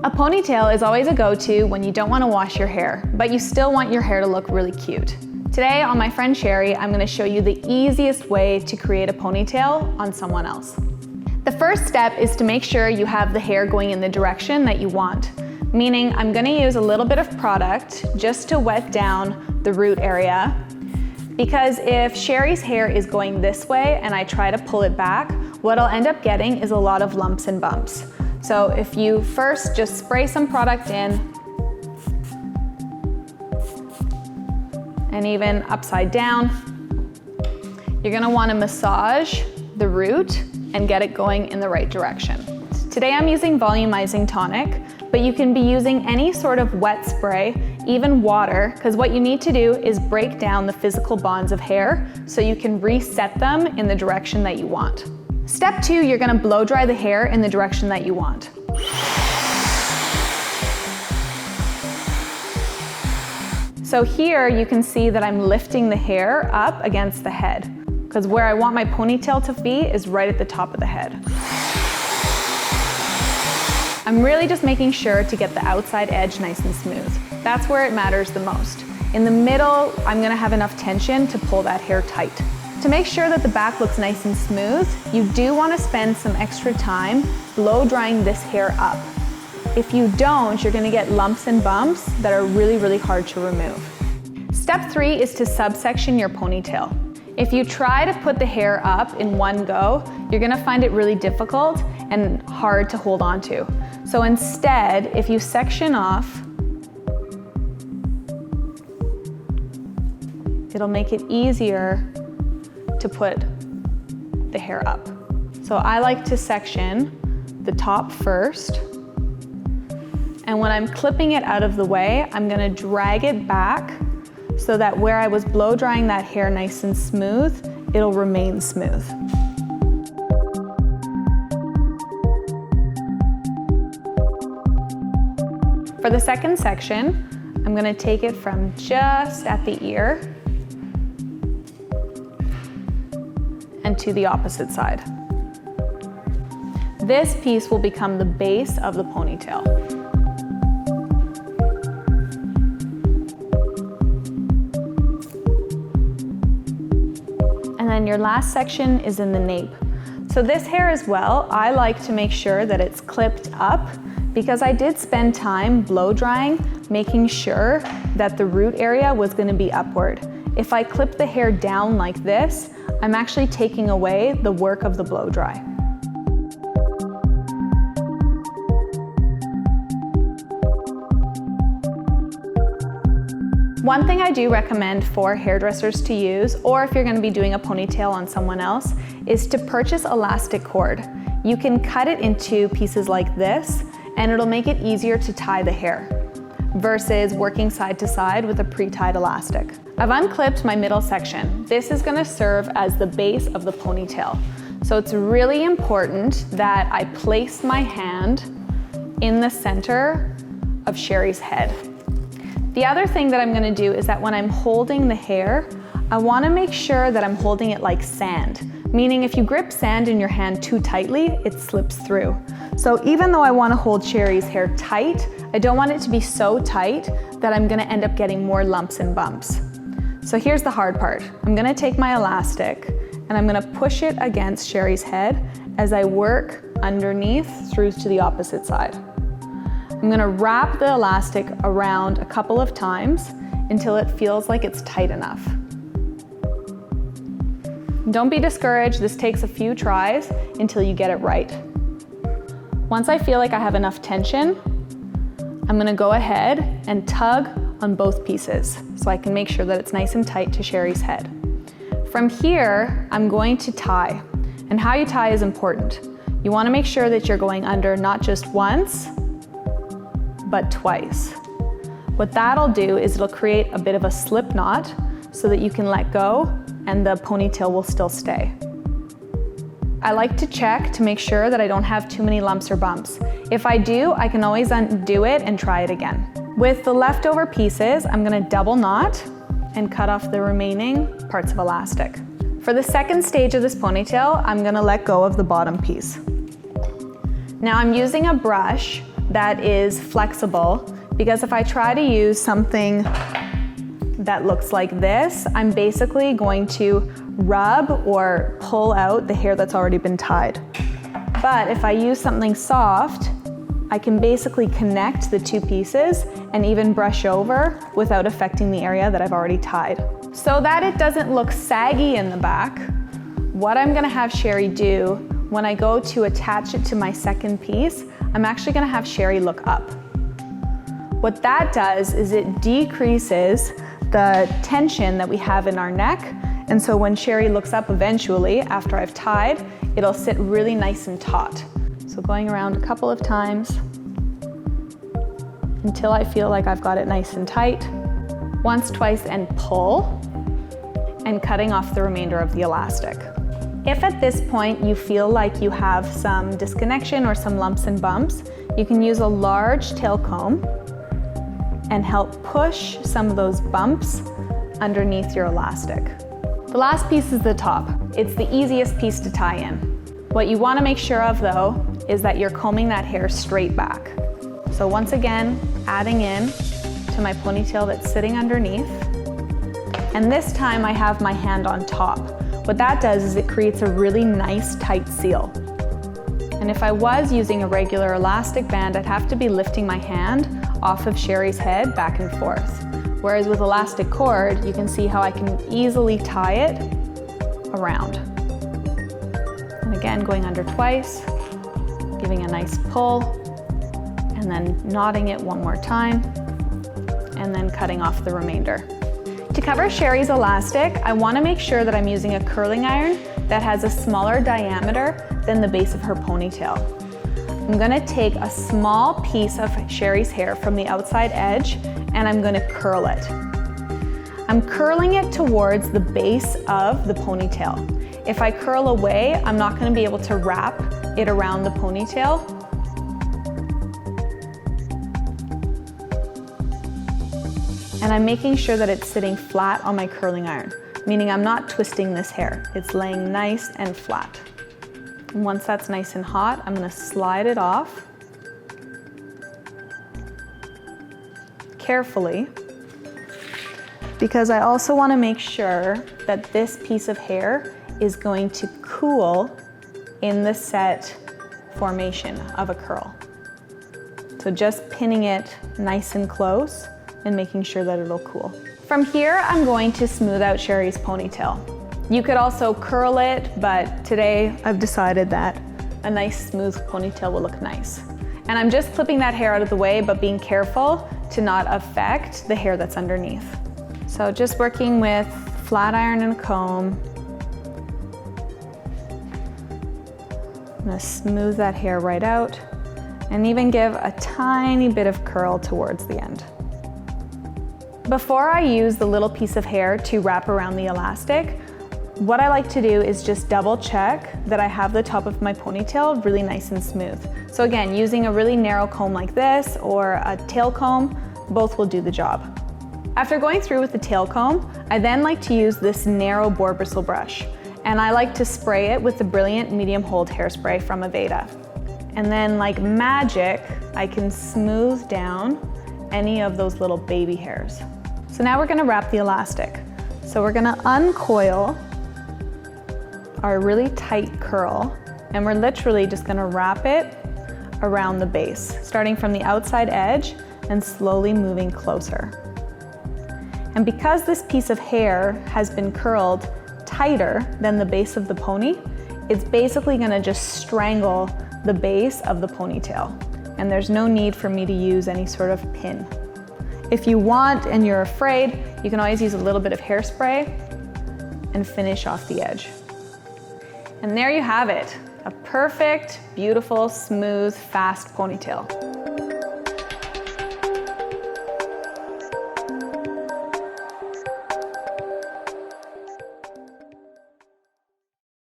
A ponytail is always a go-to when you don't want to wash your hair, but you still want your hair to look really cute. Today on My Friend Sherry, I'm going to show you the easiest way to create a ponytail on someone else. The first step is to make sure you have the hair going in the direction that you want, meaning I'm going to use a little bit of product just to wet down the root area, because if Sherry's hair is going this way and I try to pull it back, what I'll end up getting is a lot of lumps and bumps. So if you first just spray some product in, and even upside down, you're gonna wanna massage the root and get it going in the right direction. Today I'm using volumizing tonic, but you can be using any sort of wet spray, even water, because what you need to do is break down the physical bonds of hair so you can reset them in the direction that you want. Step 2, you're gonna blow dry the hair in the direction that you want. So here you can see that I'm lifting the hair up against the head, because where I want my ponytail to be is right at the top of the head. I'm really just making sure to get the outside edge nice and smooth. That's where it matters the most. In the middle, I'm gonna have enough tension to pull that hair tight. To make sure that the back looks nice and smooth, you do want to spend some extra time blow drying this hair up. If you don't, you're going to get lumps and bumps that are really, really hard to remove. Step 3 is to subsection your ponytail. If you try to put the hair up in one go, you're going to find it really difficult and hard to hold on to. So instead, if you section off, it'll make it easier to put the hair up. So I like to section the top first, and when I'm clipping it out of the way, I'm gonna drag it back so that where I was blow drying that hair nice and smooth, it'll remain smooth. For the second section, I'm gonna take it from just at the ear and to the opposite side. This piece will become the base of the ponytail. And then your last section is in the nape. So this hair as well, I like to make sure that it's clipped up because I did spend time blow drying, making sure that the root area was gonna be upward. If I clip the hair down like this, I'm actually taking away the work of the blow dry. One thing I do recommend for hairdressers to use, or if you're going to be doing a ponytail on someone else, is to purchase elastic cord. You can cut it into pieces like this, and it'll make it easier to tie the hair, versus working side to side with a pre-tied elastic. I've unclipped my middle section. This is gonna serve as the base of the ponytail. So it's really important that I place my hand in the center of Sherry's head. The other thing that I'm gonna do is that when I'm holding the hair, I wanna make sure that I'm holding it like sand, meaning if you grip sand in your hand too tightly, it slips through. So even though I wanna hold Sherry's hair tight, I don't want it to be so tight that I'm gonna end up getting more lumps and bumps. So here's the hard part. I'm gonna take my elastic and I'm gonna push it against Sherry's head as I work underneath through to the opposite side. I'm gonna wrap the elastic around a couple of times until it feels like it's tight enough. Don't be discouraged, this takes a few tries until you get it right. Once I feel like I have enough tension, I'm gonna go ahead and tug on both pieces so I can make sure that it's nice and tight to Sherry's head. From here, I'm going to tie, and how you tie is important. You wanna make sure that you're going under not just once, but twice. What that'll do is it'll create a bit of a slip knot so that you can let go and the ponytail will still stay. I like to check to make sure that I don't have too many lumps or bumps. If I do, I can always undo it and try it again. With the leftover pieces, I'm gonna double knot and cut off the remaining parts of elastic. For the second stage of this ponytail, I'm gonna let go of the bottom piece. Now I'm using a brush that is flexible, because if I try to use something that looks like this, I'm basically going to rub or pull out the hair that's already been tied. But if I use something soft, I can basically connect the two pieces and even brush over without affecting the area that I've already tied. So that it doesn't look saggy in the back, what I'm gonna have Sherry do when I go to attach it to my second piece, I'm actually gonna have Sherry look up. What that does is it decreases the tension that we have in our neck, and so when Sherry looks up eventually, after I've tied, it'll sit really nice and taut. So going around a couple of times until I feel like I've got it nice and tight. Once, twice, and pull, and cutting off the remainder of the elastic. If at this point you feel like you have some disconnection or some lumps and bumps, you can use a large tail comb and help push some of those bumps underneath your elastic. The last piece is the top. It's the easiest piece to tie in. What you want to make sure of though is that you're combing that hair straight back. So once again, adding in to my ponytail that's sitting underneath. And this time I have my hand on top. What that does is it creates a really nice tight seal. And if I was using a regular elastic band, I'd have to be lifting my hand off of Sherry's head back and forth. Whereas with elastic cord, you can see how I can easily tie it around. And again, going under twice, giving a nice pull, and then knotting it one more time, and then cutting off the remainder. To cover Sherry's elastic, I want to make sure that I'm using a curling iron that has a smaller diameter than the base of her ponytail. I'm going to take a small piece of Sherry's hair from the outside edge and I'm going to curl it. I'm curling it towards the base of the ponytail. If I curl away, I'm not going to be able to wrap it around the ponytail. And I'm making sure that it's sitting flat on my curling iron, meaning I'm not twisting this hair. It's laying nice and flat. And once that's nice and hot, I'm gonna slide it off carefully, because I also wanna make sure that this piece of hair is going to cool in the set formation of a curl. So just pinning it nice and close and making sure that it'll cool. From here, I'm going to smooth out Sherry's ponytail. You could also curl it, but today I've decided that a nice smooth ponytail will look nice. And I'm just clipping that hair out of the way, but being careful to not affect the hair that's underneath. So just working with flat iron and comb. I'm gonna smooth that hair right out and even give a tiny bit of curl towards the end. Before I use the little piece of hair to wrap around the elastic, what I like to do is just double check that I have the top of my ponytail really nice and smooth. So again, using a really narrow comb like this or a tail comb, both will do the job. After going through with the tail comb, I then like to use this narrow boar bristle brush. And I like to spray it with the Brilliant Medium Hold Hairspray from Aveda. And then like magic, I can smooth down any of those little baby hairs. So now we're gonna wrap the elastic. So we're gonna uncoil our really tight curl, and we're literally just gonna wrap it around the base, starting from the outside edge and slowly moving closer. And because this piece of hair has been curled tighter than the base of the pony, it's basically gonna just strangle the base of the ponytail. And there's no need for me to use any sort of pin. If you want and you're afraid, you can always use a little bit of hairspray and finish off the edge. And there you have it, a perfect, beautiful, smooth, fast ponytail.